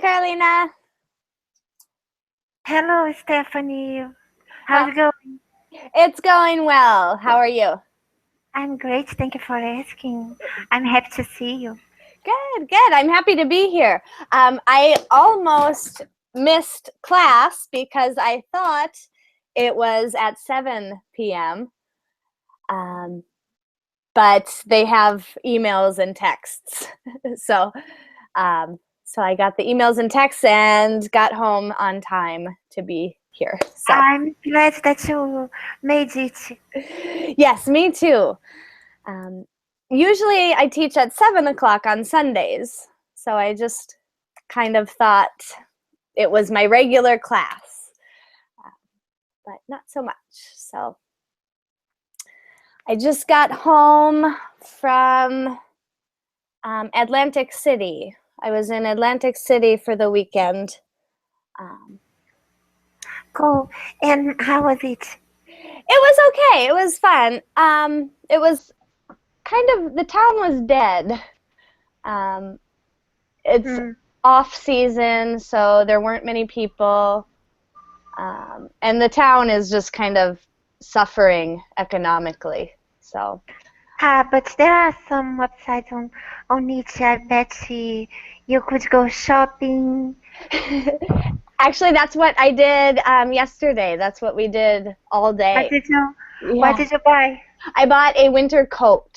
Carolina. Hello, Stephanie. How's it going? It's going well. How are you? I'm great. Thank you for asking. I'm happy to see you. Good, good. I'm happy to be here. I almost missed class because I thought it was at 7 p.m. But they have emails and texts. So I got the emails and texts and got home on time to be here. So. I'm glad that you made it. Yes, me too. Usually I teach at 7 o'clock on Sundays, so I just kind of thought it was my regular class, but not so much. So I just got home from Atlantic City. I was in Atlantic City for the weekend. Cool. And how was it? It was okay. It was fun. It was kind of, the town was dead. It's off season, so there weren't many people. And the town is just kind of suffering economically. So. But there are some websites on it. I bet you could go shopping. Actually, that's what I did yesterday. That's what we did all day. What did you buy? I bought a winter coat.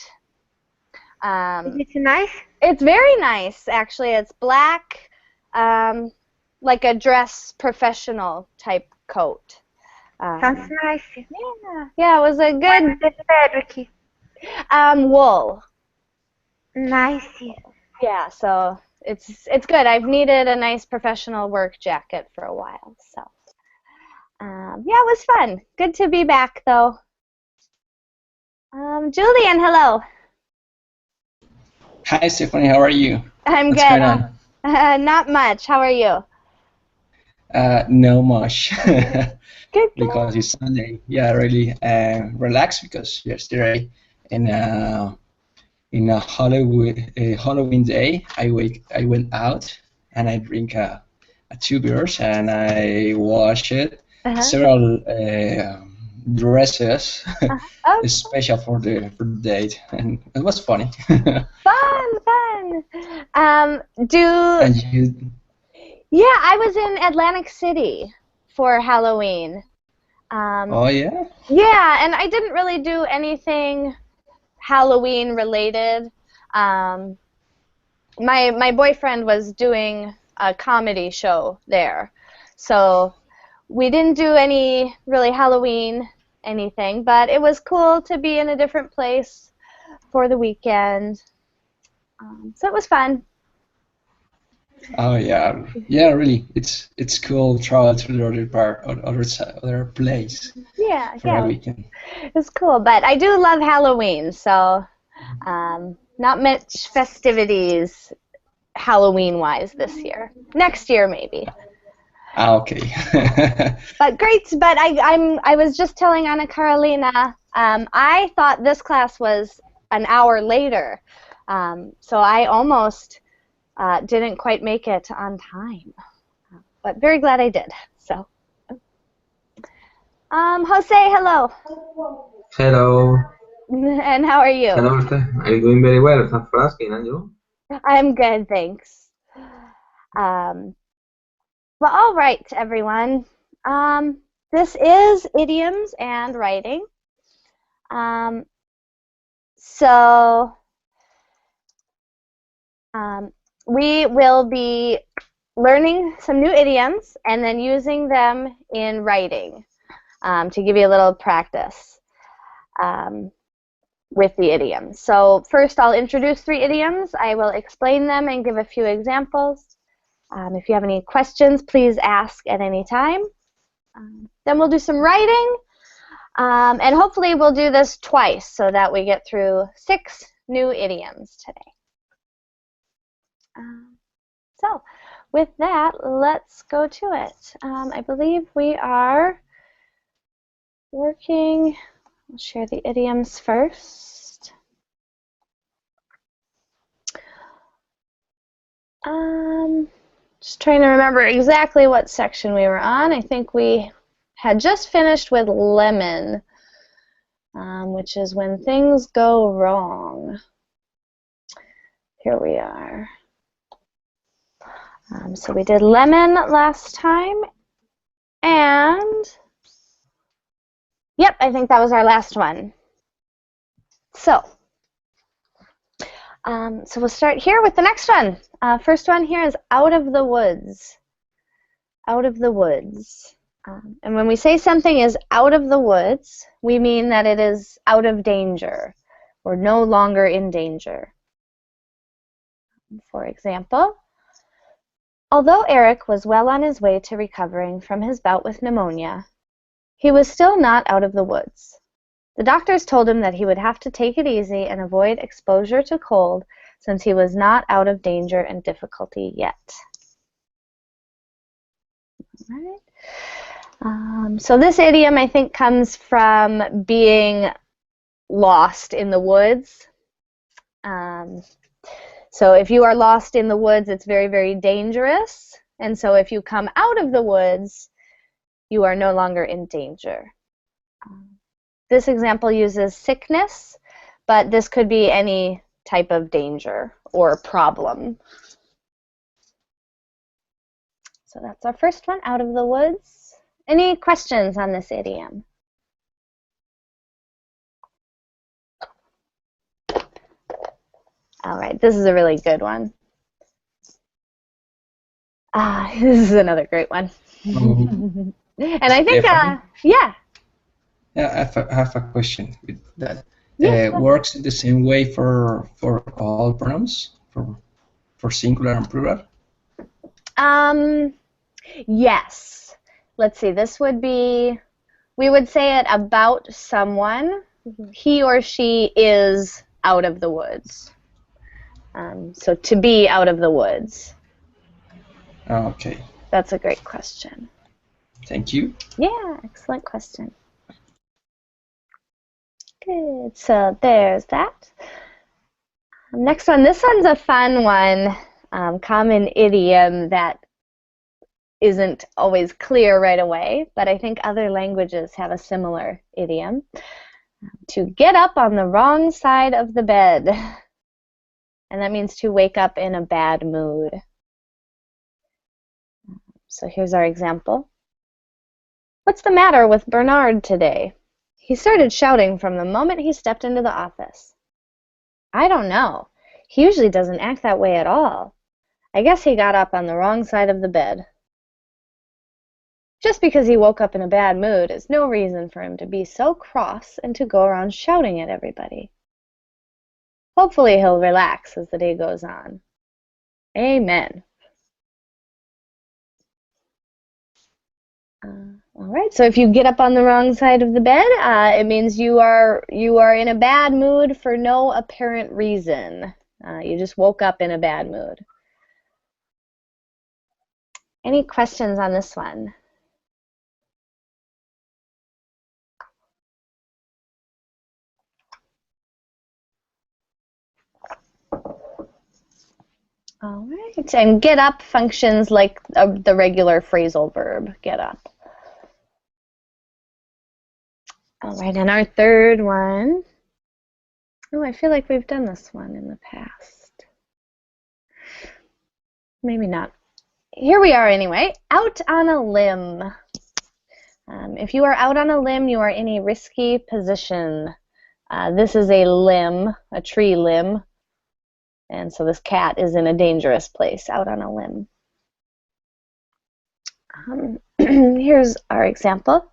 Is it nice? It's very nice, actually. It's black, like a dress professional type coat. Sounds nice. Yeah, it was a good. What is the fabric? Wool. Nice. Yeah, so it's good. I've needed a nice professional work jacket for a while, so yeah, it was fun. Good to be back, though. Julian, hello. Hi, Stephanie. How are you? I'm What's good. going on? Not much. How are you? No much. Good. Because it's Sunday. Yeah, really relaxed because yesterday in a Halloween day, I went out and I drink two beers and I washed several dresses, special for the date, and it was funny. Fun. And you? Yeah, I was in Atlantic City for Halloween. Oh yeah. Yeah, and I didn't really do anything Halloween related. My boyfriend was doing a comedy show there, so we didn't do any really Halloween anything, but it was cool to be in a different place for the weekend. So it was fun. Oh yeah, yeah. Really, it's cool to travel to the other part, other place. Yeah, for a weekend. It's cool. But I do love Halloween, so not much festivities Halloween-wise this year. Next year maybe. Okay. But great. But I was just telling Anna Carolina, I thought this class was an hour later, so I almost didn't quite make it on time. But very glad I did. So, Jose, hello. Hello. And how are you? Hello, I'm doing very well. Thanks for asking. And you? I'm good, thanks. Well, all right, everyone. This is Idioms and Writing. We will be learning some new idioms and then using them in writing to give you a little practice with the idioms. So first I'll introduce 3 idioms. I will explain them and give a few examples. If you have any questions, please ask at any time. Then we'll do some writing, and hopefully we'll do this twice so that we get through 6 new idioms today. So with that, let's go to it. I believe we are working. I'll share the idioms first. Just trying to remember exactly what section we were on. I think we had just finished with lemon, which is when things go wrong. Here we are. So we did lemon last time, and yep, I think that was our last one. So we'll start here with the next one. First one here is out of the woods. Out of the woods. And when we say something is out of the woods, we mean that it is out of danger or no longer in danger. For example, although Eric was well on his way to recovering from his bout with pneumonia, he was still not out of the woods. The doctors told him that he would have to take it easy and avoid exposure to cold since he was not out of danger and difficulty yet. All right. So this idiom, I think, comes from being lost in the woods. So if you are lost in the woods, it's very, very dangerous. And so if you come out of the woods, you are no longer in danger. This example uses sickness, but this could be any type of danger or problem. So that's our first one, out of the woods. Any questions on this idiom? All right, this is a really good one. This is another great one. And I think, yeah. Yeah, I have a question with that. Yes, Works the same way for all pronouns, for singular and plural? Yes. Let's see, this would be, we would say it about someone. He or she is out of the woods. So to be out of the woods. Okay. That's a great question. Thank you. Yeah, excellent question. Good, so there's that. Next one, this one's a fun one, common idiom that isn't always clear right away, but I think other languages have a similar idiom. To get up on the wrong side of the bed. And that means to wake up in a bad mood. So here's our example. What's the matter with Bernard today? He started shouting from the moment he stepped into the office. I don't know. He usually doesn't act that way at all. I guess he got up on the wrong side of the bed. Just because he woke up in a bad mood is no reason for him to be so cross and to go around shouting at everybody. Hopefully he'll relax as the day goes on. Amen. All right, so if you get up on the wrong side of the bed, it means you are in a bad mood for no apparent reason. You just woke up in a bad mood. Any questions on this one? All right, and get up functions like the regular phrasal verb, get up. All right, and our third one. Oh, I feel like we've done this one in the past. Maybe not. Here we are anyway, out on a limb. If you are out on a limb, you are in a risky position. This is a limb, a tree limb. And so this cat is in a dangerous place, out on a limb. Here's our example.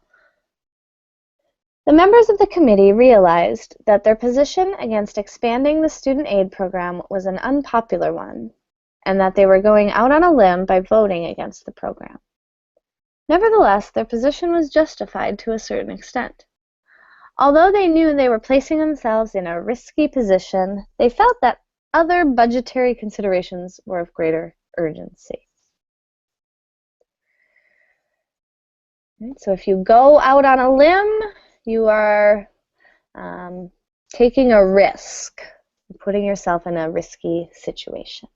The members of the committee realized that their position against expanding the student aid program was an unpopular one, and that they were going out on a limb by voting against the program. Nevertheless, their position was justified to a certain extent. Although they knew they were placing themselves in a risky position, they felt that other budgetary considerations were of greater urgency. Right, so if you go out on a limb, you are taking a risk, putting yourself in a risky situation.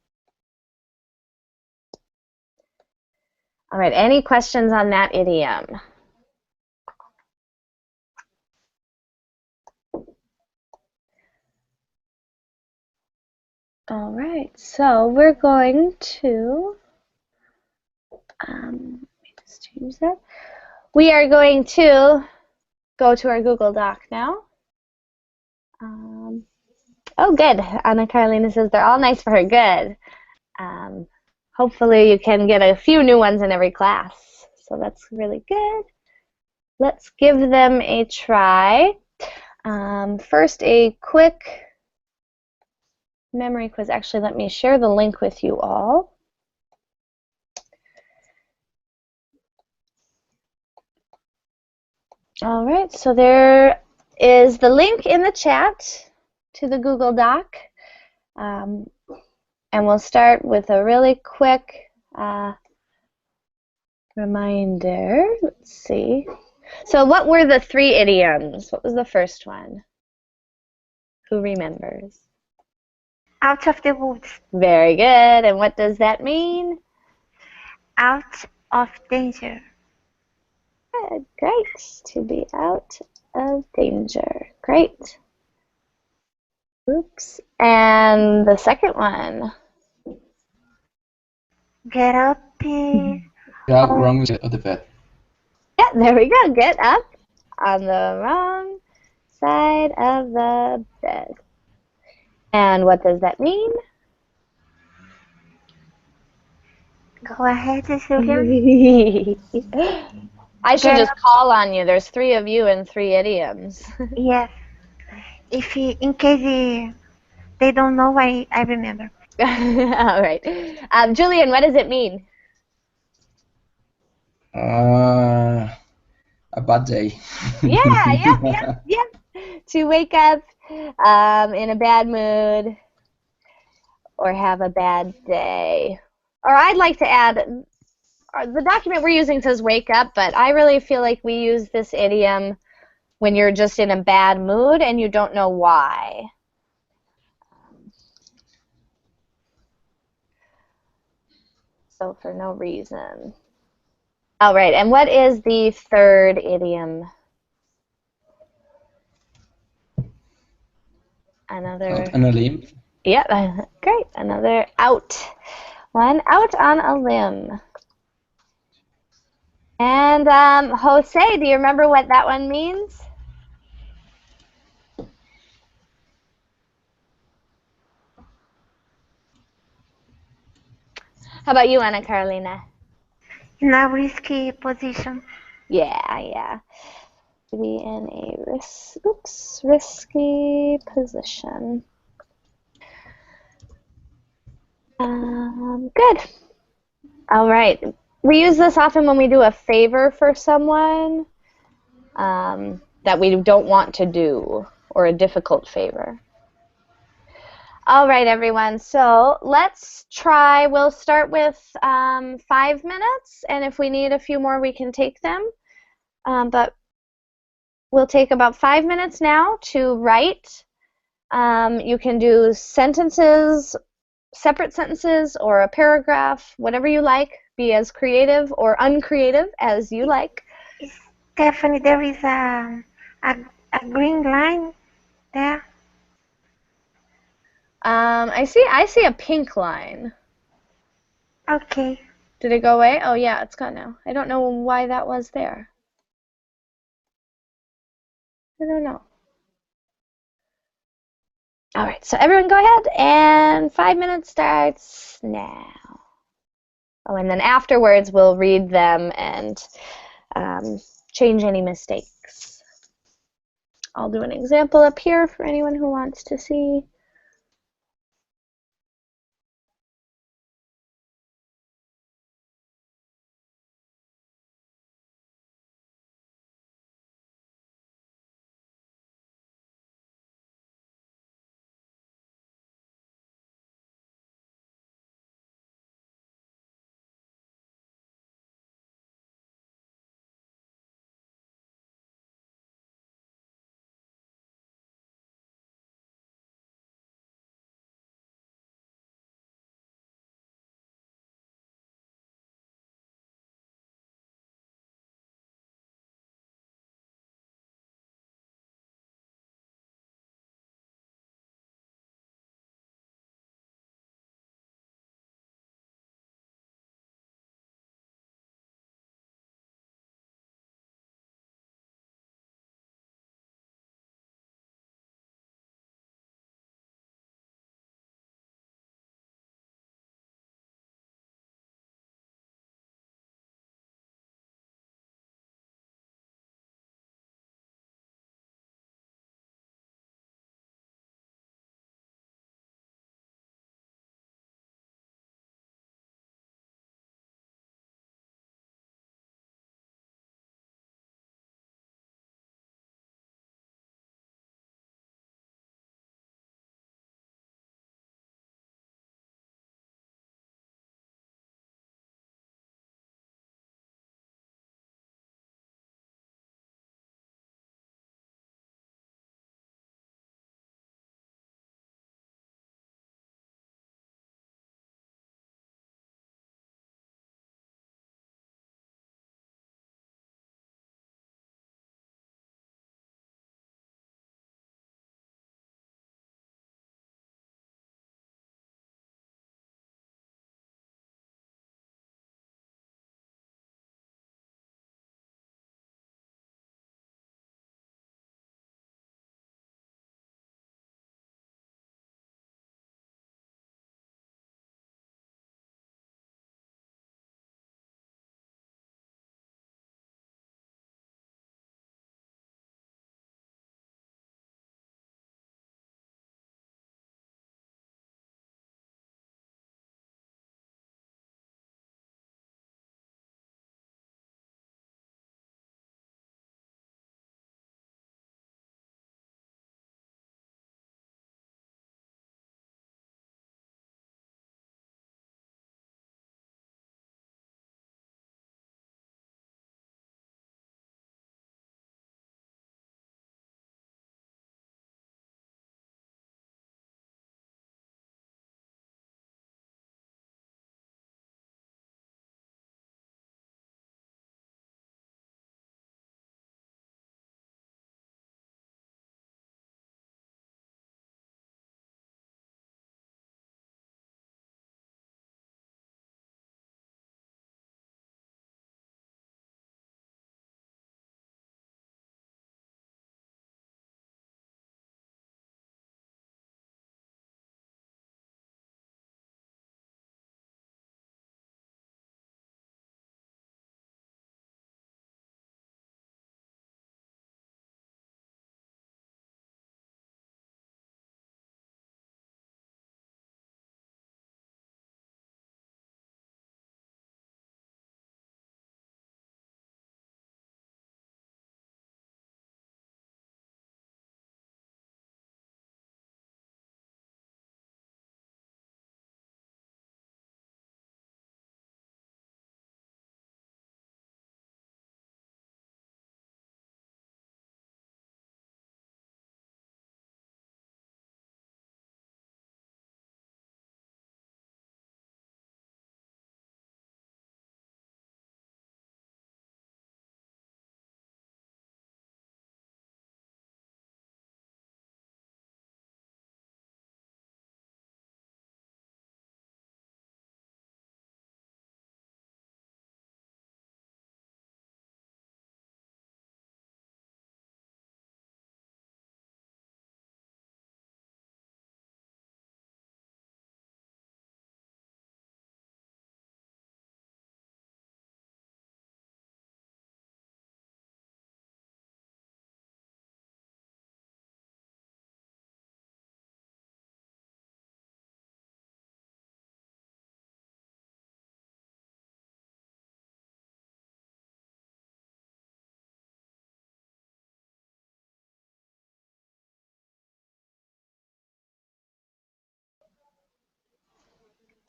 All right, any questions on that idiom? All right, so we're going to, let me just change that. We are going to go to our Google Doc now. Oh, good. Anna Carolina says they're all nice for her. Good. Hopefully you can get a few new ones in every class. So that's really good. Let's give them a try. First, a quick memory quiz. Actually, let me share the link with you all. All right, so there is the link in the chat to the Google Doc. And we'll start with a really quick reminder. Let's see. So what were the 3 idioms? What was the first one? Who remembers? Out of the woods. Very good. And what does that mean? Out of danger. Good. Great. To be out of danger. Great. Oops. And the second one? Get up. Yeah, wrong side of the bed. Yeah, there we go. Get up on the wrong side of the bed. And what does that mean? Go ahead, Sylvia. I should just call on you. There's 3 of you and 3 idioms. Yes. In case they don't know, I remember. All right. Julian, what does it mean? A bad day. Yeah, yep. To wake up in a bad mood or have a bad day. Or I'd like to add, the document we're using says wake up, but I really feel like we use this idiom when you're just in a bad mood and you don't know why. So for no reason. All right, and what is the third idiom? Another. Out on a limb. Yeah, great. Another out. One out on a limb. And Jose, do you remember what that one means? How about you, Ana Carolina? In a risky position. Yeah. To be in a risky position. Good. All right. We use this often when we do a favor for someone that we don't want to do, or a difficult favor. All right, everyone. So let's try. We'll start with 5 minutes, and if we need a few more, we can take them. But we'll take about 5 minutes now to write. You can do sentences, separate sentences, or a paragraph, whatever you like. Be as creative or uncreative as you like. Stephanie, there is a green line there. I see a pink line. Okay. Did it go away? Oh yeah, it's gone now. I don't know why that was there. I don't know. All right, so everyone go ahead, and 5 minutes starts now. Oh, and then afterwards we'll read them and change any mistakes. I'll do an example up here for anyone who wants to see.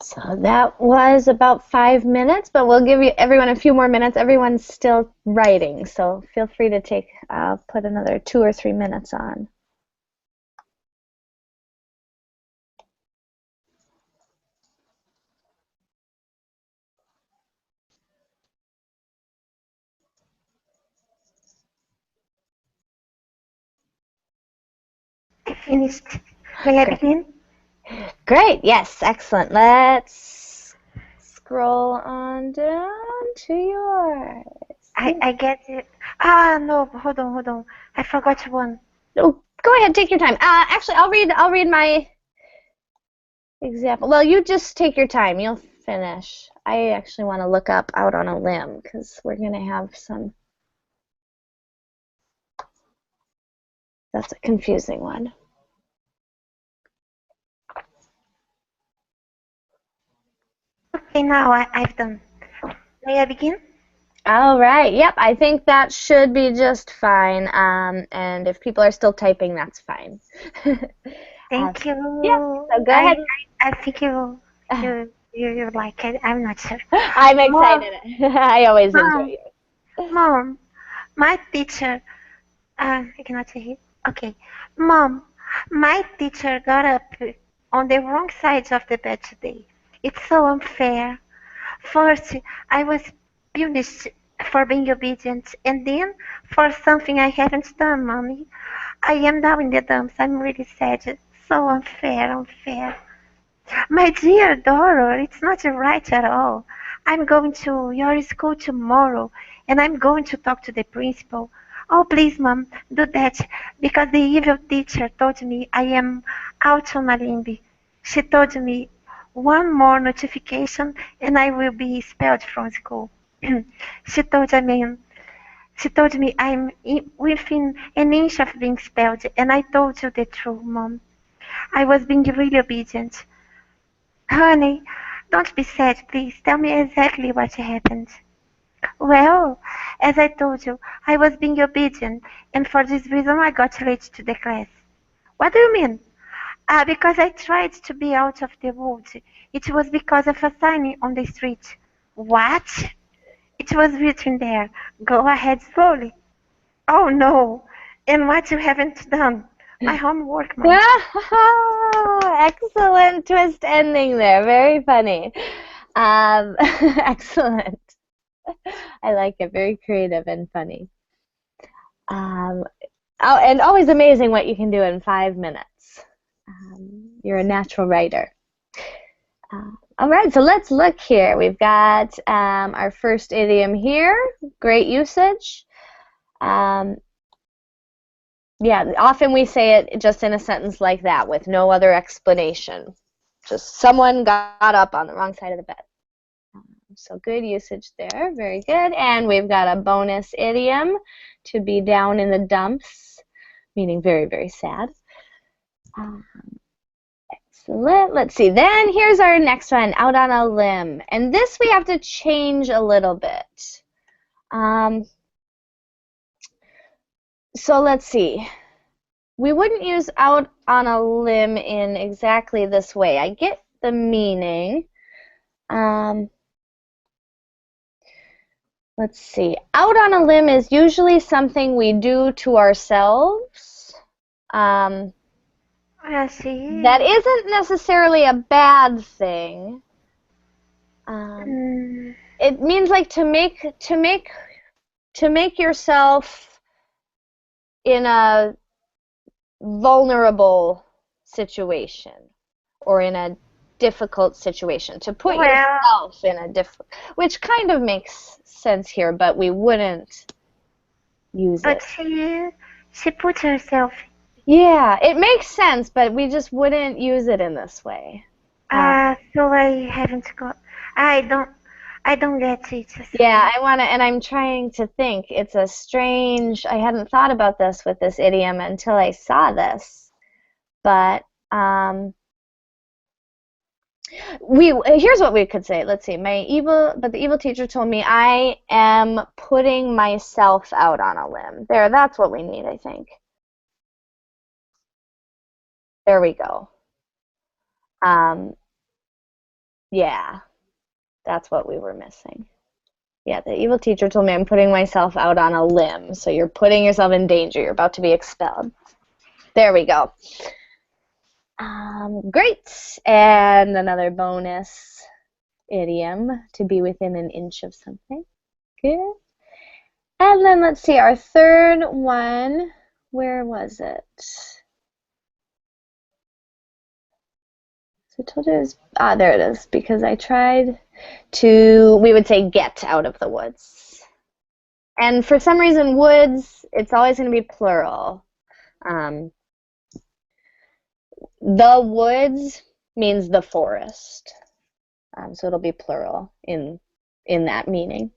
So that was about 5 minutes, but we'll give you everyone a few more minutes. Everyone's still writing, so feel free to put another 2 or 3 minutes on. I finished. May I begin? Great, yes, excellent. Let's scroll on down to yours. I get it. Ah, no, hold on. I forgot one. Oh, go ahead, take your time. Actually, I'll read my example. Well, you just take your time. You'll finish. I actually want to look up out on a limb because we're going to have some. That's a confusing one. Okay, now I've done. May I begin? All right. Yep. I think that should be just fine. And if people are still typing, that's fine. Thank you. Yeah. So go ahead. I think you like it. I'm not sure. I'm excited. I always enjoy it. Mom, my teacher. I cannot say it. Okay, Mom, my teacher got up on the wrong side of the bed today. It's so unfair. First, I was punished for being obedient, and then for something I haven't done, Mommy. I am now in the dumps. I'm really sad. So unfair. My dear Doro, it's not right at all. I'm going to your school tomorrow, and I'm going to talk to the principal. Oh, please, Mom, do that, because the evil teacher told me I am out on a limb. She told me one more notification, and I will be expelled from school. she told me she told me within an inch of being expelled, and I told you the truth, Mom. I was being really obedient. Honey, don't be sad, please. Tell me exactly what happened. Well, as I told you, I was being obedient, and for this reason I got late to the class. What do you mean? Because I tried to be out of the woods. It was because of a sign on the street. What? It was written there. Go ahead slowly. Oh no! And what you haven't done? My homework, Mom. Excellent twist ending there. Very funny. Excellent. I like it. Very creative and funny. And always amazing what you can do in 5 minutes. You're a natural writer. All right, so let's look here. We've got our first idiom here. Great usage. Yeah, often we say it just in a sentence like that with no other explanation. Just someone got up on the wrong side of the bed. So good usage there, very good. And we've got a bonus idiom, to be down in the dumps, meaning very, very sad. Excellent. Let's see. Then here's our next one, out on a limb. And this we have to change a little bit. So let's see. We wouldn't use out on a limb in exactly this way. I get the meaning. Let's see. Out on a limb is usually something we do to ourselves. I see. That isn't necessarily a bad thing. It means like to make yourself in a vulnerable situation or in a difficult situation, to put yourself in a which kind of makes sense here, but we wouldn't use it. But she put herself. Yeah, it makes sense, but we just wouldn't use it in this way. So I haven't got. I don't get it. Yeah, and I'm trying to think. It's a strange. I hadn't thought about this with this idiom until I saw this, but here's what we could say. Let's see. The evil teacher told me I am putting myself out on a limb. There, that's what we need, I think. There we go. Yeah, that's what we were missing. Yeah, the evil teacher told me I'm putting myself out on a limb. So you're putting yourself in danger. You're about to be expelled. There we go. Great. And another bonus idiom, to be within an inch of something. Good. And then let's see, our third one, where was it? So I told you it was, there it is, because I tried to, we would say get out of the woods. And for some reason, woods, it's always going to be plural. The woods means the forest. So it'll be plural in that meaning.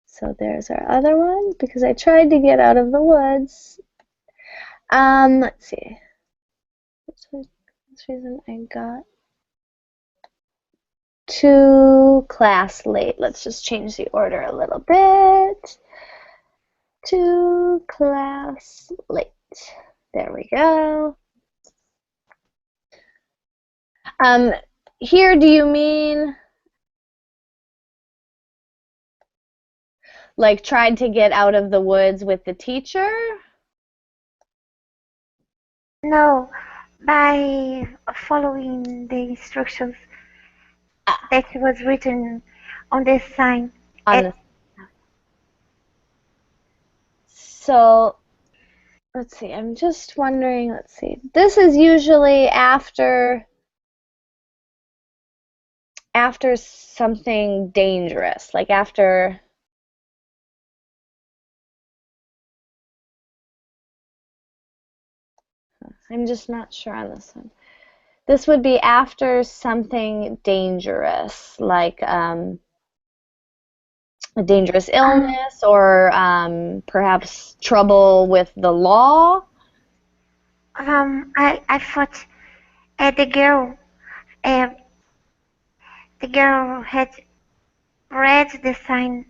So there's our other one, because I tried to get out of the woods. Let's see. This reason I got to class late. Let's just change the order a little bit. To class late. There we go. Here, do you mean like tried to get out of the woods with the teacher? No, by following the instructions that was written on the sign. So, let's see, I'm just wondering, let's see. This is usually after something dangerous, like after I'm just not sure on this one. This would be after something dangerous, like a dangerous illness or perhaps trouble with the law. I thought the girl had read the sign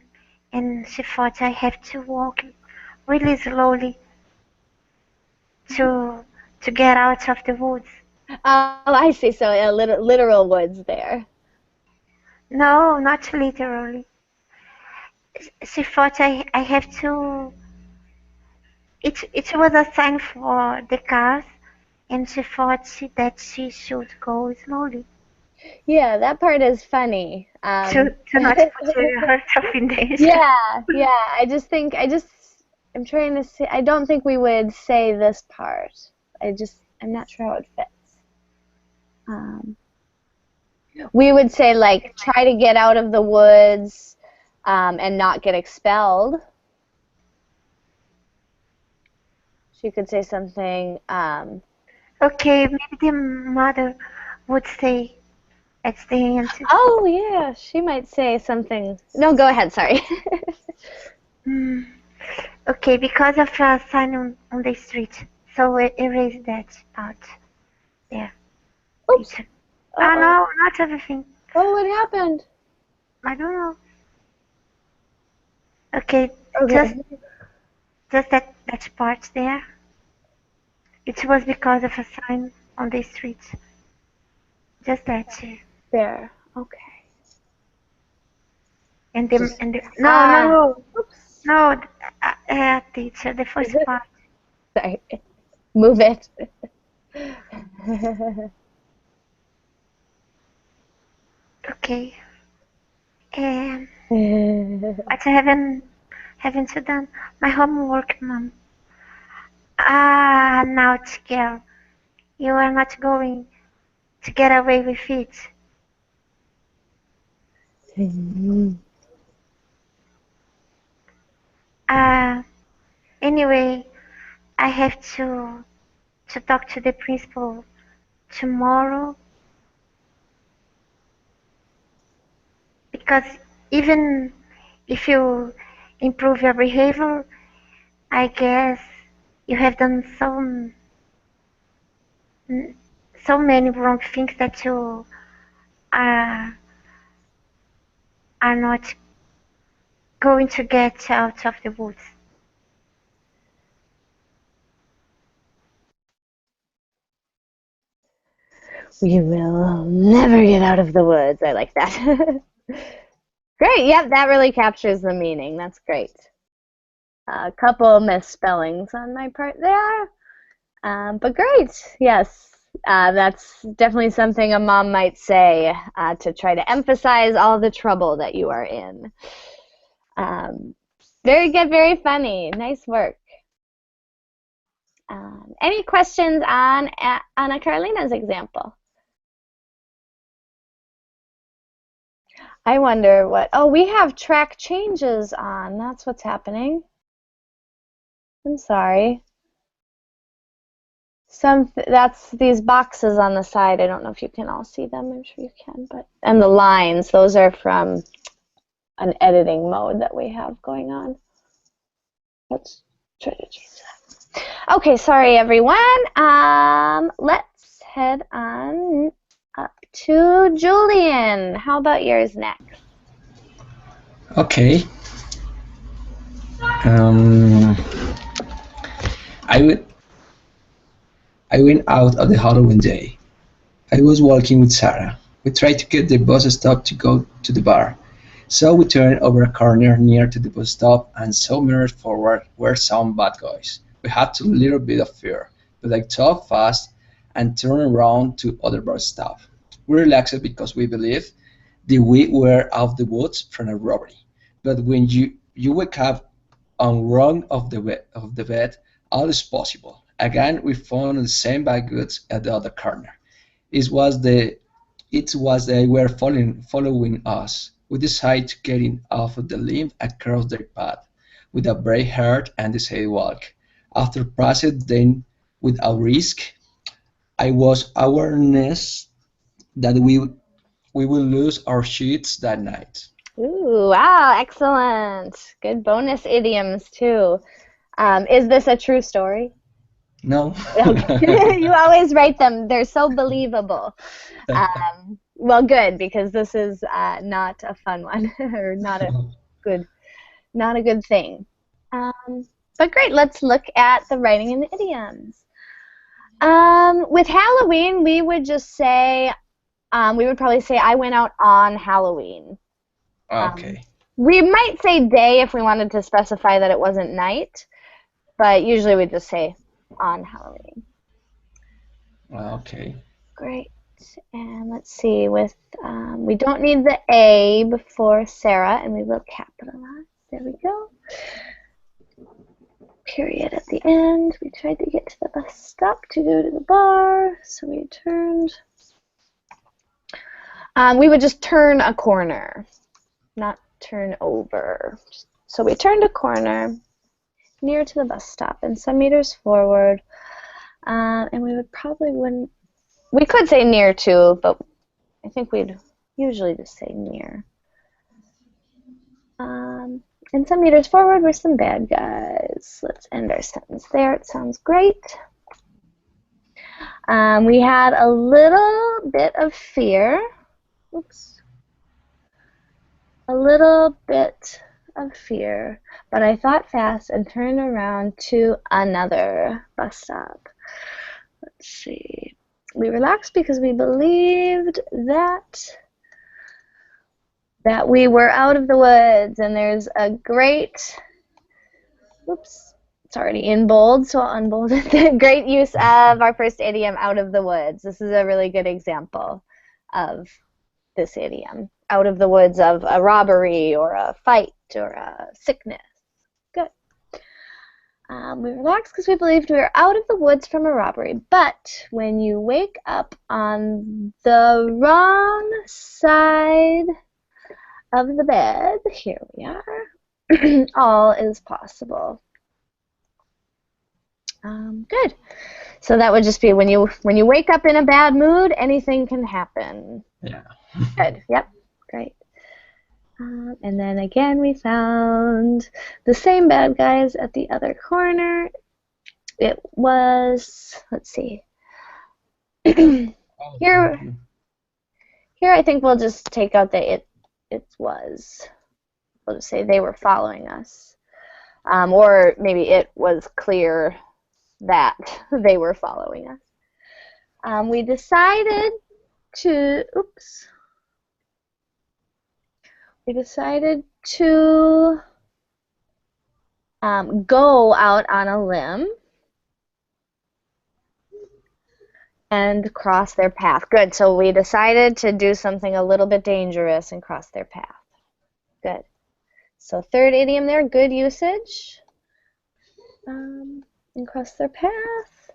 and she thought I have to walk really slowly to get out of the woods. Oh, I see. So literal woods there. No, not literally. She thought I have to. It was a sign for the cars, and she thought that she should go slowly. Yeah, that part is funny. To not put herself in danger. Yeah. I'm trying to see. I don't think we would say this part. I'm not sure how it fits. We would say like try to get out of the woods and not get expelled. She could say something. Okay, maybe the mother would say at the end. Oh yeah, she might say something. No, go ahead. Sorry. Okay, because of a sign on the street, so we erase that out. There. Oops. Oh no, not everything. Oh, what happened? I don't know. Okay, Okay. just that part there. It was because of a sign on the street. Just that. There. Okay. And the no, teacher, the first part. Sorry. Move it. Okay. But I haven't done my homework, Mom. Now, girl, you are not going to get away with it. Anyway, I have to talk to the principal tomorrow because even if you improve your behavior, I guess you have done so many wrong things that you are not going to get out of the woods. We will never get out of the woods. I like that. Great. Yep, that really captures the meaning. That's great. A couple misspellings on my part there. But great. Yes. That's definitely something a mom might say to try to emphasize all the trouble that you are in. Very good, very funny. Nice work. Any questions on Anna Carolina's example? I wonder what, oh, we have track changes on. That's what's happening. I'm sorry. That's these boxes on the side. I don't know if you can all see them. I'm sure you can, but and the lines, those are from an editing mode that we have going on. Let's try to change that. Okay, sorry everyone. Let's head on up to Julian. How about yours next? Okay. I went out on the Halloween day. I was walking with Sarah. We tried to get the bus stop to go to the bar. So we turned over a corner near to the bus stop and saw mirrors forward were some bad guys. We had a little bit of fear, but I thought fast and turned around to other bus stop. We relaxed because we believed that we were out of the woods from a robbery. But when you wake up on wrong of the bed, all is possible. Again, we found the same bad goods at the other corner. It was they were following us. We decided to get in off of the limb across their path with a brave heart and decided walk. After passing them without risk, I was awareness that we will lose our sheets that night. Ooh, wow, excellent. Good bonus idioms too. Is this a true story? No. Okay. You always write them. They're so believable. Well, good, because this is not a fun one or not a good thing. But great, let's look at the writing and the idioms. With Halloween, we would just say, we would probably say, I went out on Halloween. Okay. We might say day if we wanted to specify that it wasn't night, but usually we just say on Halloween. Okay. Great. And let's see, with we don't need the A before Sarah, and we will capitalize. There we go. Period at the end. We tried to get to the bus stop to go to the bar, so we turned. We would just turn a corner, not turn over. So we turned a corner near to the bus stop and some meters forward, and we would probably wouldn't. We could say near to, but I think we'd usually just say near. And some meters forward were some bad guys. Let's end our sentence there. It sounds great. We had a little bit of fear. Oops. A little bit of fear, but I thought fast and turned around to another bus stop. Let's see. We relaxed because we believed that we were out of the woods, and there's a great, oops, it's already in bold, so I'll unbold it. Great use of our first idiom, out of the woods. This is a really good example of this idiom. Out of the woods of a robbery or a fight or a sickness. Good. We relaxed because we believed we were out of the woods from a robbery, but when you wake up on the wrong side of the bed, here we are, all is possible. Good. So that would just be when you wake up in a bad mood, anything can happen. Yeah. Good. Yep. Great. And then again, we found the same bad guys at the other corner. It was, let's see. Here I think we'll just take out the it was. We'll just say they were following us. Or maybe it was clear that they were following us. We decided to, oops, we decided to go out on a limb and cross their path. Good. So we decided to do something a little bit dangerous and cross their path. Good. So third idiom there, good usage. And cross their path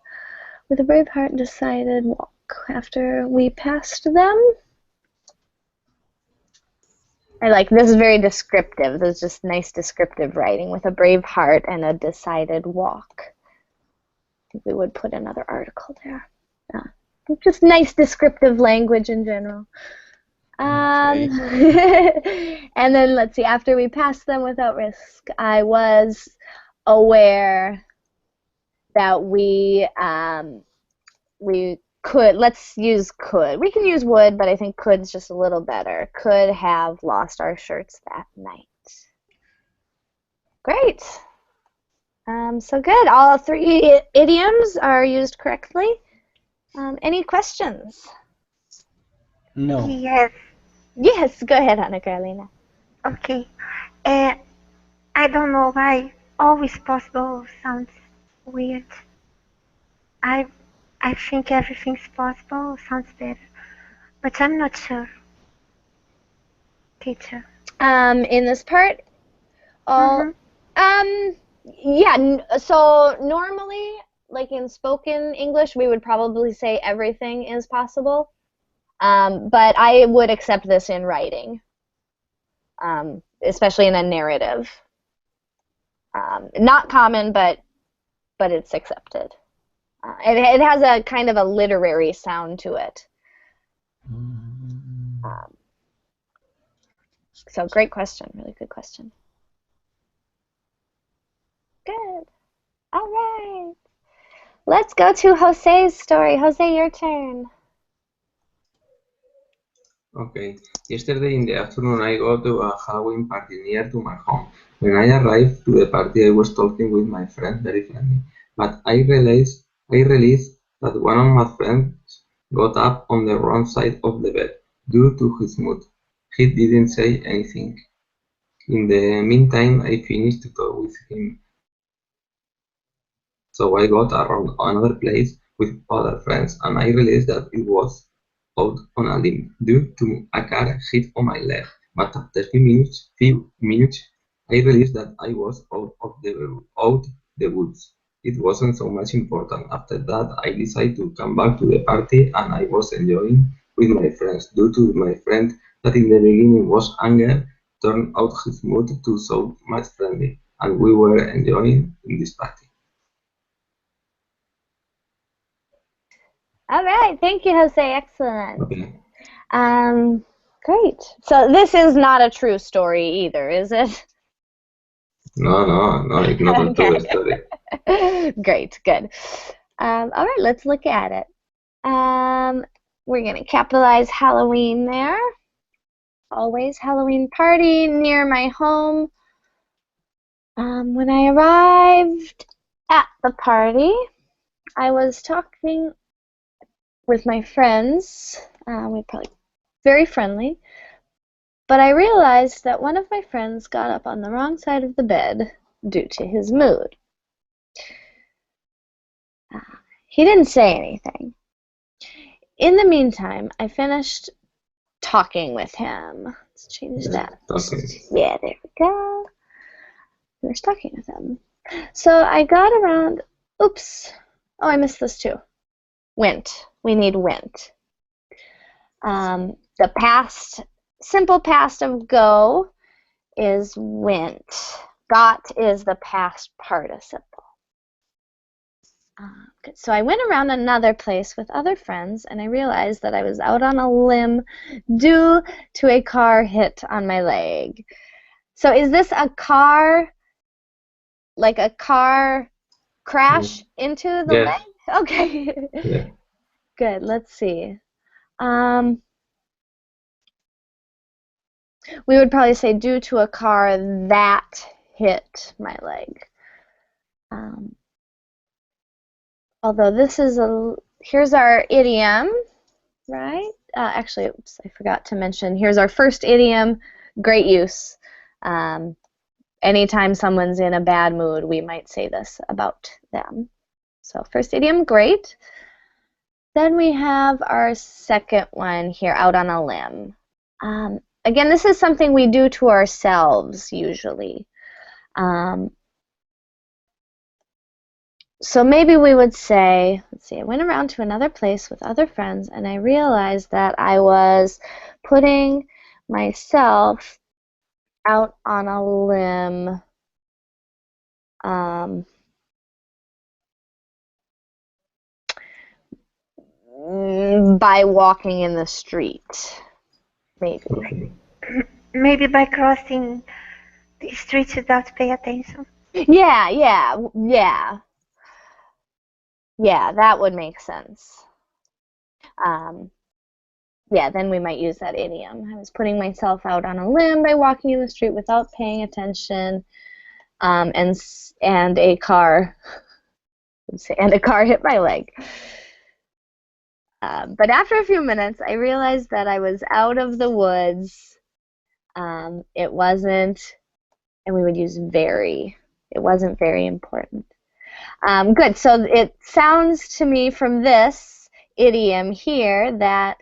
with a brave heart decided walk after we passed them. I like this is very descriptive. This is just nice descriptive writing with a brave heart and a decided walk. I think we would put another article there. Just nice descriptive language in general. And then let's see, after we passed them without risk, I was aware that we could, let's use could. We can use would, but I think could's just a little better. Could have lost our shirts that night. Great. So good. All three idioms are used correctly. Any questions? No. Yes. Yes, go ahead, Anna Carolina. Okay. I don't know why always possible sounds weird. I think everything's possible sounds better, but I'm not sure. Teacher. In this part, all yeah. So normally, like in spoken English, we would probably say everything is possible. But I would accept this in writing, especially in a narrative. Not common, but it's accepted. It has a kind of a literary sound to it. So great question, really good question. Good. All right. Let's go to Jose's story. Jose, your turn. Okay. Yesterday in the afternoon, I go to a Halloween party near to my home. When I arrived to the party, I was talking with my friend very friendly, but I realized that one of my friends got up on the wrong side of the bed due to his mood. He didn't say anything. In the meantime, I finished to talk with him, so I got around another place with other friends, and I realized that it was out on a limb due to a car hit on my leg. But after few minutes, I realized that I was out the woods. It wasn't so much important. After that, I decided to come back to the party, and I was enjoying with my friends. Due to my friend that in the beginning was angry, turned out his mood to so much friendly, and we were enjoying in this party. All right, thank you, Jose. Excellent. Okay. Great. So this is not a true story either, is it? No, it's not a true story. Great, good. All right, let's look at it. We're going to capitalize Halloween there. Always Halloween party near my home. When I arrived at the party, I was talking with my friends. We're probably very friendly. But I realized that one of my friends got up on the wrong side of the bed due to his mood. He didn't say anything. In the meantime, I finished talking with him. Let's change that. Okay. Yeah, there we go. Finished talking with him. So I got around, oops. Oh, I missed this too. Went. We need went. The past, simple past of go is went. Got is the past participle. Good. So I went around another place with other friends, and I realized that I was out on a limb due to a car hit on my leg. So is this a car, like a car crash into the leg? Okay. Yeah. Good. Let's see. We would probably say due to a car that hit my leg. Although this is here's our idiom, right? actually, oops, I forgot to mention. Here's our first idiom. Great use. Anytime someone's in a bad mood, we might say this about them. So first idiom, great. Then we have our second one here, out on a limb. Again, this is something we do to ourselves usually. So maybe we would say, let's see, I went around to another place with other friends and I realized that I was putting myself out on a limb by walking in the street, maybe. Okay. Maybe by crossing the street without paying attention. Yeah, that would make sense. Yeah, then we might use that idiom. I was putting myself out on a limb by walking in the street without paying attention, and a car hit my leg. But after a few minutes, I realized that I was out of the woods. It wasn't, and we would use very. It wasn't very important. Good. So it sounds to me from this idiom here that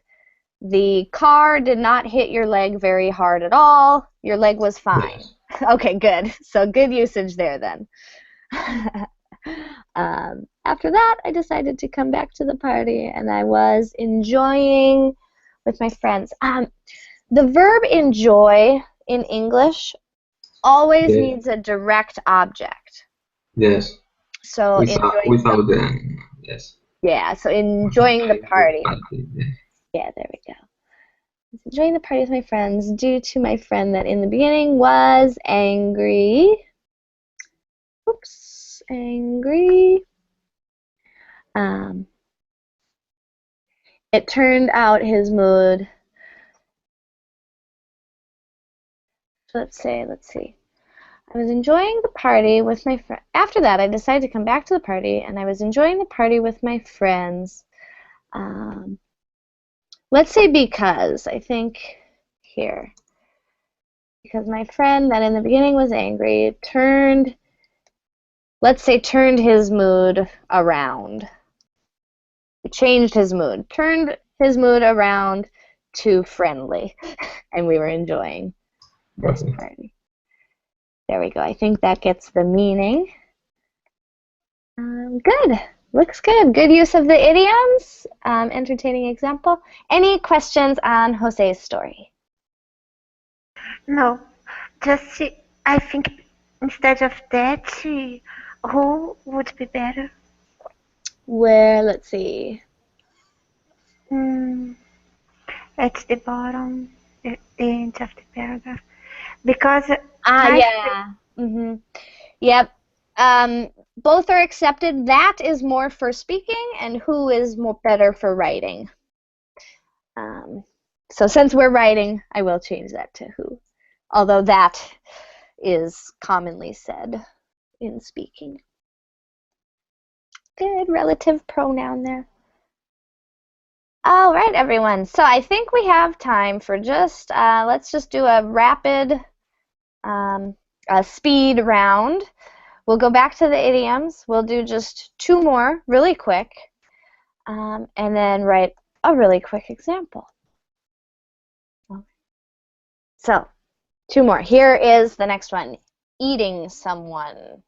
the car did not hit your leg very hard at all. Your leg was fine. Yes. Okay, good. So good usage there then. After that, I decided to come back to the party, and I was enjoying with my friends. The verb enjoy in English always Yes. needs a direct object. Yes. So Without them. Yes. yeah, so enjoying the party. Yes. Yeah, there we go. Enjoying the party with my friends due to my friend that in the beginning was angry. Oops, angry. It turned out his mood. Let's see. I was enjoying the party with my friend. After that, I decided to come back to the party, and I was enjoying the party with my friends. Let's say because, I think here. Because my friend that in the beginning was angry turned his mood around. He changed his mood. Turned his mood around to friendly. And we were enjoying this party. There we go. I think that gets the meaning. Good. Looks good. Good use of the idioms. Entertaining example. Any questions on Jose's story? No, just I think instead of that, who would be better? Where, let's see. At the bottom, the end of the paragraph. Because yeah. Yep. Both are accepted. That is more for speaking, and who is more better for writing. So since we're writing, I will change that to who. Although that is commonly said in speaking. Good relative pronoun there. All right, everyone. So I think we have time for just, let's just do a rapid speed round. We'll go back to the idioms. We'll do just 2 more really quick, and then write a really quick example. So 2 more. Here is the next one. Eating someone.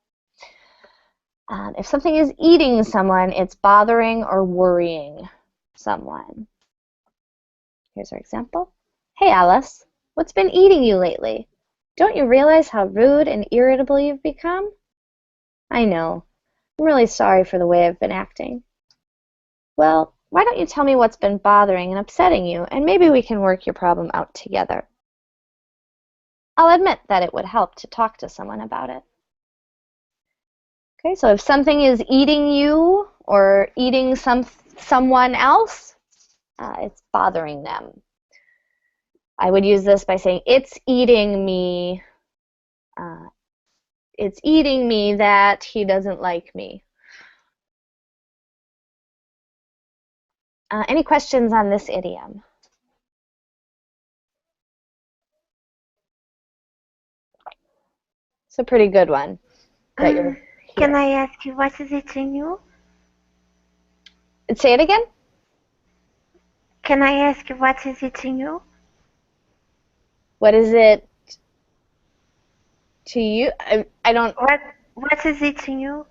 If something is eating someone, it's bothering or worrying someone. Here's our example. Hey, Alice, what's been eating you lately? Don't you realize how rude and irritable you've become? I know. I'm really sorry for the way I've been acting. Well, why don't you tell me what's been bothering and upsetting you, and maybe we can work your problem out together. I'll admit that it would help to talk to someone about it. Okay, so if something is eating you or eating someone else, it's bothering them. I would use this by saying, it's eating me. It's eating me that he doesn't like me. Any questions on this idiom? It's a pretty good one that you'll Can hear. I ask you what is eating you? Say it again? Can I ask you what is eating you? What is it to you? I don't... What is eating you?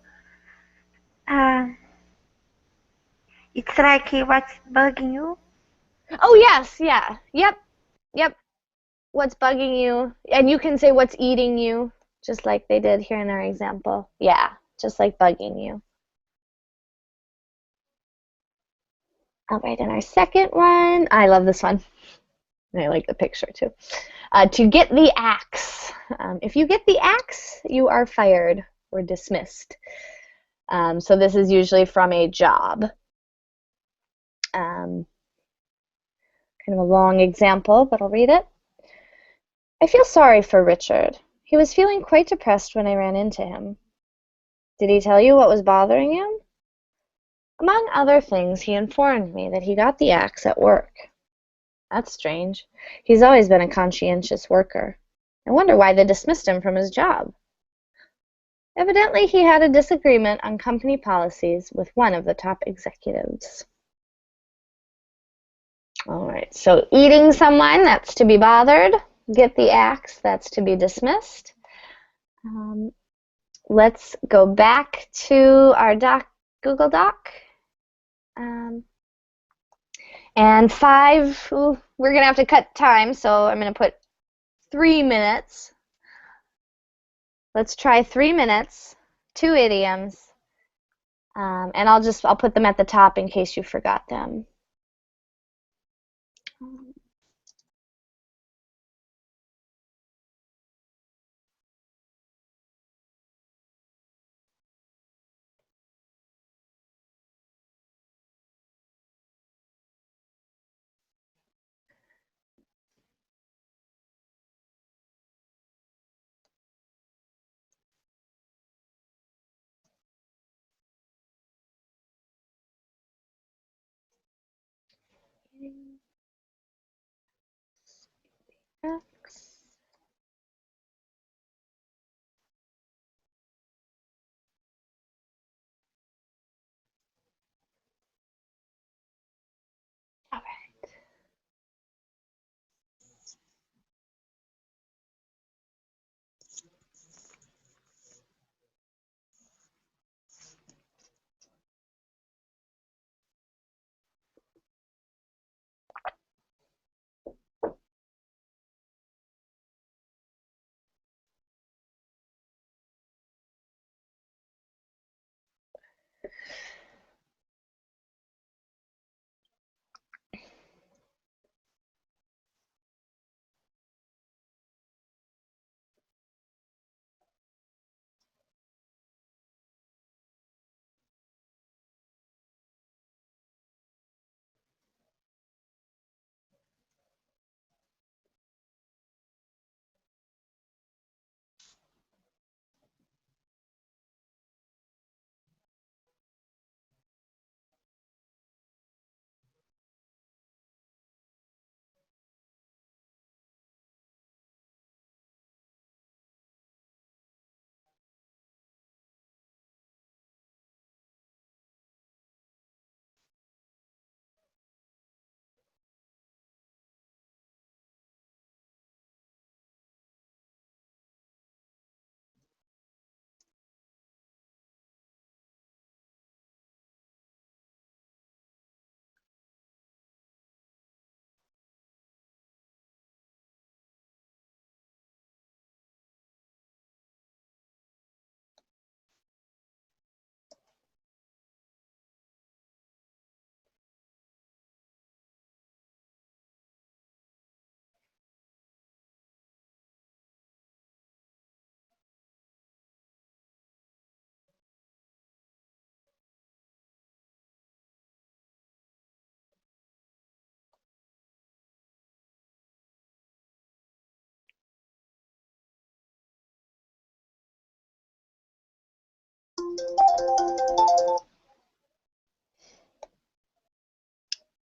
It's like what's bugging you? Oh, yes, yeah. Yep. What's bugging you? And you can say what's eating you, just like they did here in our example. Yeah, just like bugging you. All right, and our second one, I love this one. I like the picture too. To get the axe. If you get the axe, you are fired or dismissed. So this is usually from a job. Kind of a long example, but I'll read it. I feel sorry for Richard. He was feeling quite depressed when I ran into him. Did he tell you what was bothering him? Among other things, he informed me that he got the axe at work. That's strange. He's always been a conscientious worker. I wonder why they dismissed him from his job. Evidently, he had a disagreement on company policies with one of the top executives. All right, so eating someone, that's to be bothered. Get the axe, that's to be dismissed. Let's go back to our Google Doc. And 5, we're going to have to cut time, so I'm going to put 3 minutes. Let's try 3 minutes, 2 idioms, and I'll put them at the top in case you forgot them. X. All right.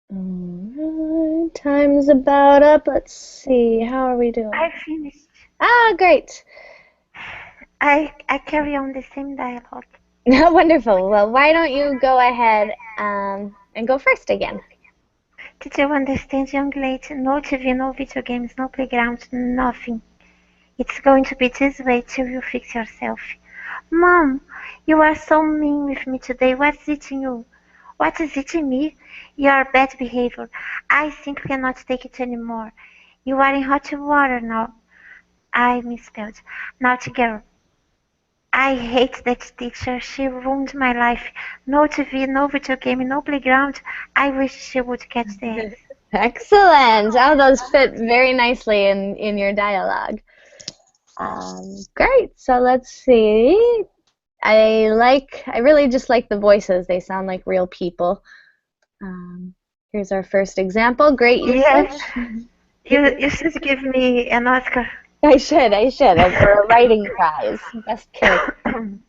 Alright, time's about up. Let's see, how are we doing? I finished. Ah, great. I carry on the same dialogue. Wonderful. Well, why don't you go ahead and go first again? Did you understand, young lady? No TV, no video games, no playground, nothing. It's going to be this way till you fix yourself. Mom, you are so mean with me today. What's eating you? What is eating me? Your bad behavior. I simply cannot take it anymore. You are in hot water now. I misspelled. Naughty girl. I hate that teacher. She ruined my life. No TV, no video game, no playground. I wish she would catch the X. Excellent. Oh, those fit very nicely in your dialogue. Great. So let's see. I really just like the voices. They sound like real people. Here's our first example. Great usage. Yes. You should give me an Oscar. I should. For a writing prize. Best character.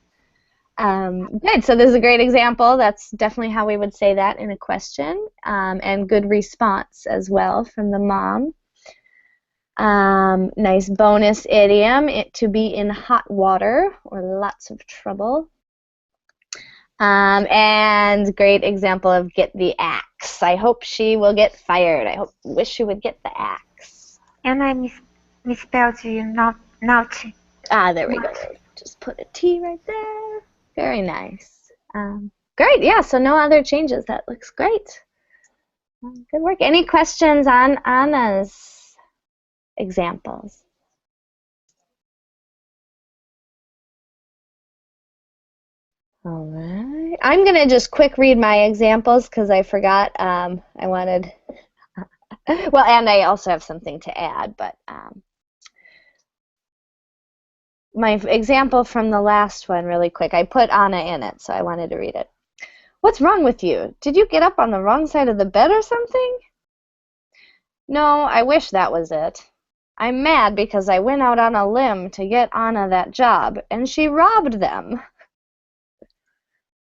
Good. So this is a great example. That's definitely how we would say that in a question. And good response as well from the mom. Nice bonus idiom, to be in hot water or lots of trouble. And great example of get the axe. I hope she will get fired. Wish she would get the axe. And I misspelled you, naughty. There we go. Just put a T right there. Very nice. Great. Yeah, so no other changes. That looks great. Good work. Any questions on Anna's examples? All right. I'm going to just quick read my examples because I forgot. I wanted, well, and I also have something to add, but my example from the last one, really quick, I put Anna in it, so I wanted to read it. What's wrong with you? Did you get up on the wrong side of the bed or something? No, I wish that was it. I'm mad because I went out on a limb to get Anna that job, and she robbed them.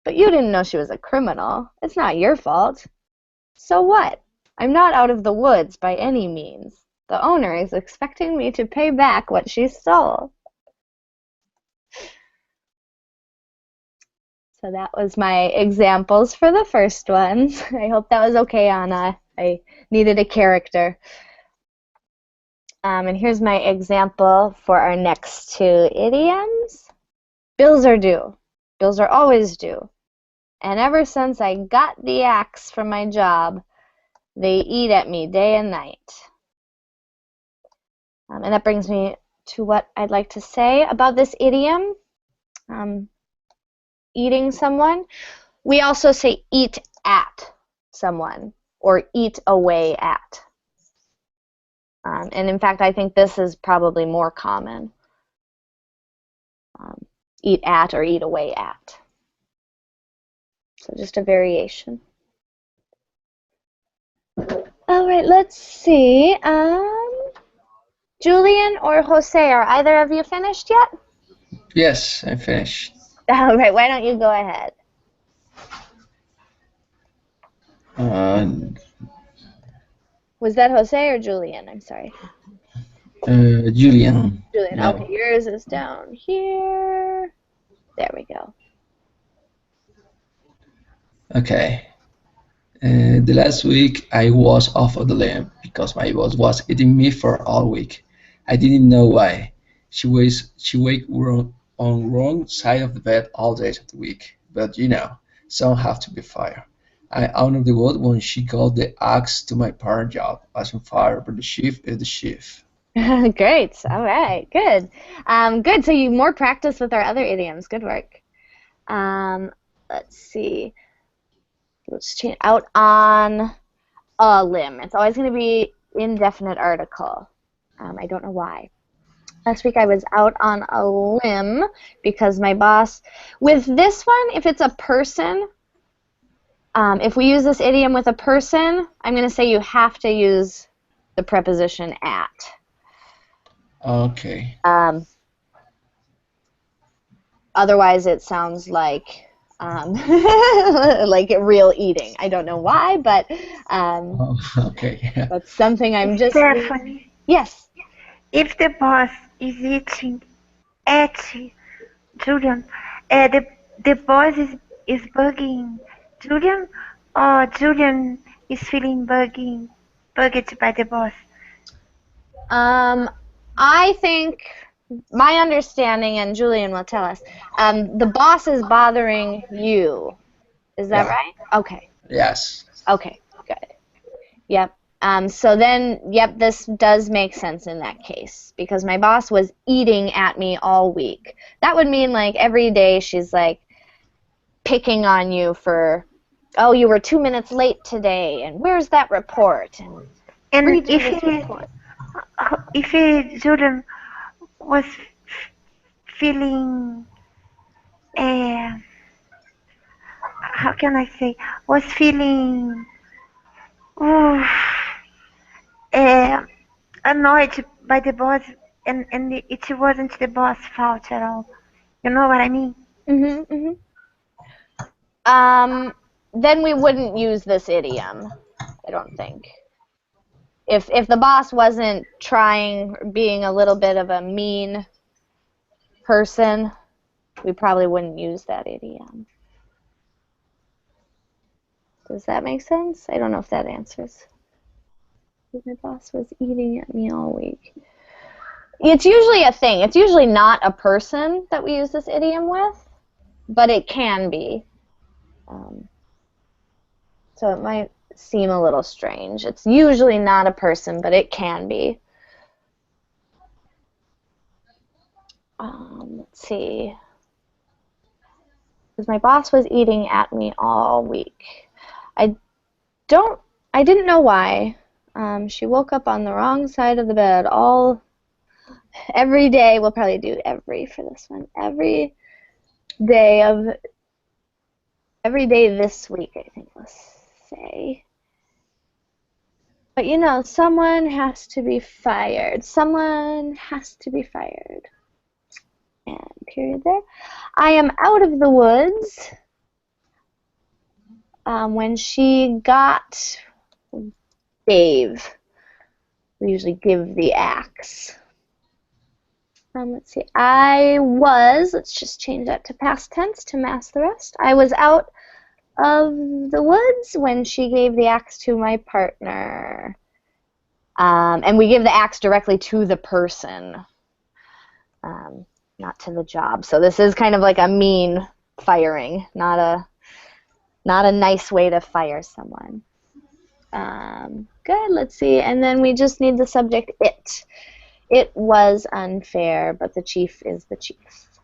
But you didn't know she was a criminal. It's not your fault. So what? I'm not out of the woods by any means. The owner is expecting me to pay back what she stole. So that was my examples for the first one. I hope that was okay, Anna. I needed a character. And here's my example for our next two idioms. Bills are due. Bills are always due. And ever since I got the axe from my job, they eat at me day and night. And that brings me to what I'd like to say about this idiom, eating someone. We also say eat at someone or eat away at. And in fact, I think this is probably more common. Eat at or eat away at. So just a variation. All right, let's see. Julian or Jose, are either of you finished yet? Yes, I'm finished. All right, why don't you go ahead? Was that Jose or Julian? I'm sorry. Julian. Julian, No. okay, yours is down here. There we go. Okay. The last week I was off of the limb because my boss was eating me for all week. I didn't know why. She wake on wrong side of the bed all days of the week. But you know, some have to be fired. I honored the word when she got the axe to my parent job. As on fire, but the chief is the chief. Great. All right. Good. Good. So you more practice with our other idioms. Good work. Let's see. Let's change out on a limb. It's always going to be indefinite article. I don't know why. Last week I was out on a limb because my boss, with this one, if it's a person, if we use this idiom with a person, I'm going to say you have to use the preposition at. Okay. Otherwise it sounds like like real eating. I don't know why, but Okay. that's something I'm just... Stephanie, Yes. if the boss is eating at you, Julian. The boss is bugging Julian, or Julian is feeling bugged by the boss. I think my understanding, and Julian will tell us, the boss is bothering you. Is that Yeah. right? Okay. Yes. Okay. Good. Yep. So then, yep, this does make sense in that case because my boss was eating at me all week. That would mean like every day she's like picking on you for, oh, you were 2 minutes late today, and where's that report? And And redo this report. if Julian was feeling, uh, how can I say, was feeling uh, annoyed by the boss, and it wasn't the boss' fault at all. You know what I mean? Then we wouldn't use this idiom, I don't think. If the boss wasn't trying, being a little bit of a mean person, we probably wouldn't use that idiom. Does that make sense? I don't know if that answers. My boss was eating at me all week. It's usually a thing. It's usually not a person that we use this idiom with, but it can be. So it might seem a little strange. It's usually not a person, but it can be. Let's see. Because my boss was eating at me all week. I didn't know why. She woke up on the wrong side of the bed every day. We'll probably do every for this one. Every day this week, I think let's say. But you know, someone has to be fired. Someone has to be fired. And period there. I am out of the woods. When she gave. We usually give the axe. Let's see. Let's just change that to past tense to mask the rest. I was out of the woods when she gave the axe to my partner. And we give the axe directly to the person, not to the job. So this is kind of like a mean firing, not a nice way to fire someone. Good, let's see. And then we just need the subject, it. It was unfair, but the chief is the chief.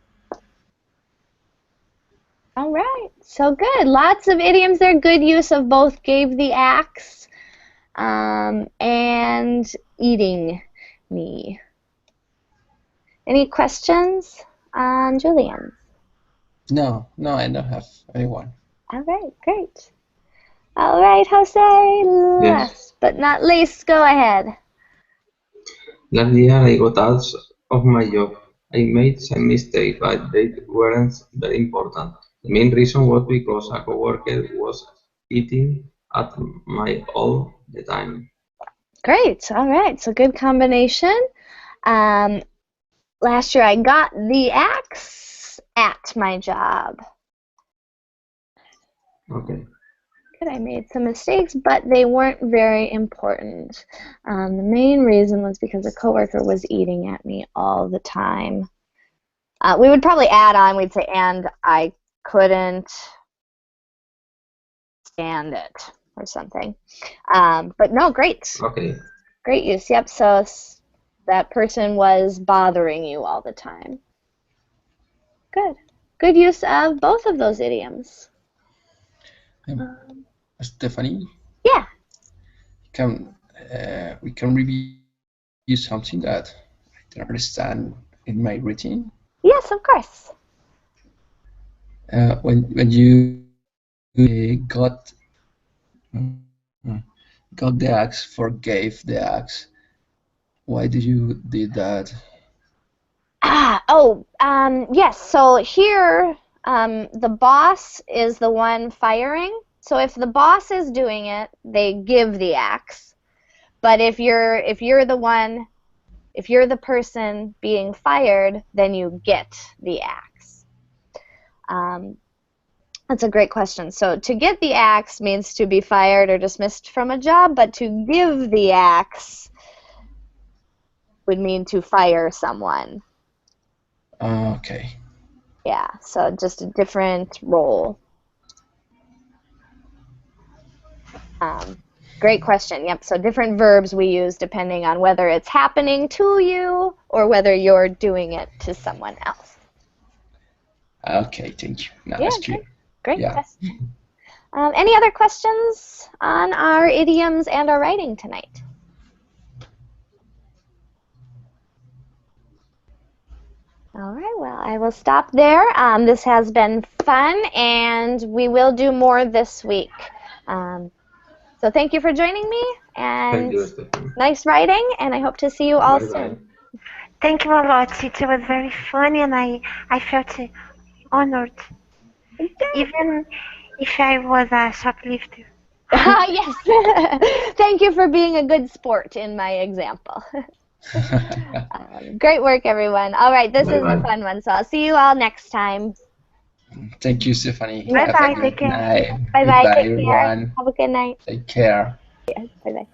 All right, so good. Lots of idioms there. Good use of both gave the axe and eating me. Any questions on Julian? No, I don't have anyone. All right, great. All right, Jose, last but not least, go ahead. Last year I got out of my job. I made some mistakes, but they weren't very important. The main reason was because a coworker was eating at me all the time. Great, all right, so good combination. Last year I got the axe at my job. Okay. Good, I made some mistakes, but they weren't very important. The main reason was because a coworker was eating at me all the time. We would probably add on, we'd say, and I couldn't stand it, or something. But no, great. Okay. Great use, yep, so that person was bothering you all the time. Good. Good use of both of those idioms. Stephanie? Yeah. We can review something that I don't understand in my routine. Yes, of course. When you got the axe, forgave the axe, why did you did that? Yes. So here, the boss is the one firing. So if the boss is doing it, they give the axe. But if you're the person being fired, then you get the axe. That's a great question. So to get the axe means to be fired or dismissed from a job, but to give the axe would mean to fire someone. Okay. Yeah, so just a different role. Great question. Yep, so different verbs we use depending on whether it's happening to you or whether you're doing it to someone else. Okay, thank you. Now Yeah, it's clear. great Yeah. question. Any other questions on our idioms and our writing tonight? All right, well, I will stop there. This has been fun, and we will do more this week. So thank you for joining me, Thank and you, Stephanie. nice writing, and I hope to see you all Bye bye. soon. Thank you a lot. It was very funny, and I felt honored, even if I was a shoplifter. Yes. Thank you for being a good sport in my example. Great work, everyone. All right, this is a Bye-bye. fun one, so I'll see you all next time. Thank you, Stephanie. Yeah. Have Bye-bye. a Take good care. night. Bye-bye. Goodbye, Take care. everyone. Have a good night. Take care. Bye-bye.